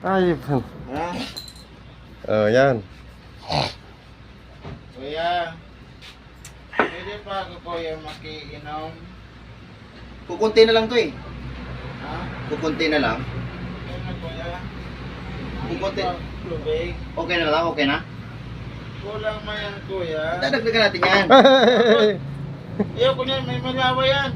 Ay, Ha? oh, yan. Kuya, pwede pa ako kuya makiinom? Kukunti na lang to eh. Ha? Kukunti na lang. Ano kuya? Kukunti. Tubig. Okay na lang, okay na. Kulang man yan kuya. Dadagdagan natin yan. Ayoko niyan, may malawa yan.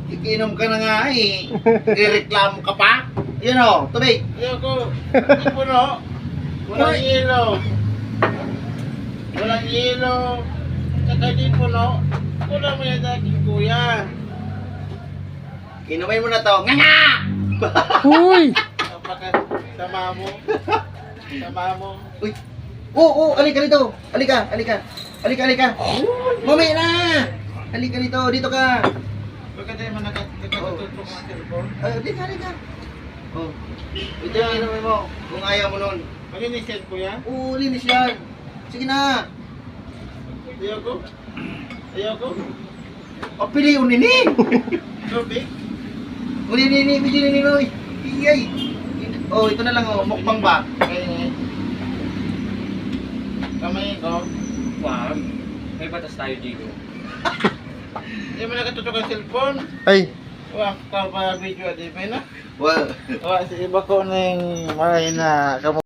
Ikinom ka na nga eh. Ireklamo ka pa. Yun o, tubig. Ayoko. Hindi puno. Walang yelo. Walang yelo. Saka di puno. Kulang mo yan daging kuya. Inumin mo na to. Nga nga! Uy! Sama mo. Sama mo. Uy! Oo, alika dito. Alika, alika. Alika, alika. Mamaya na! Alika dito, dito ka. Pagka tayo man nakatutok ng cellphone. Alika, alika. Oh. Ito yung inumin mo. Kung ayaw mo nun. Mag-inisip kuya. Oo, linis yan. Sige na. Ayoko. Ayoko. O, pili yung nini. Tubig. O, nini, pili nini mo. Iyay. Oh, ito na lang oh. Mukbang ba? Kaya kamay ko. Wag. May batas tayo, Jigo. Hindi mo nakatutok ang cellphone. Ay! Wah, ka pa video di ba na? Well. Wah, si iba ko ning maray na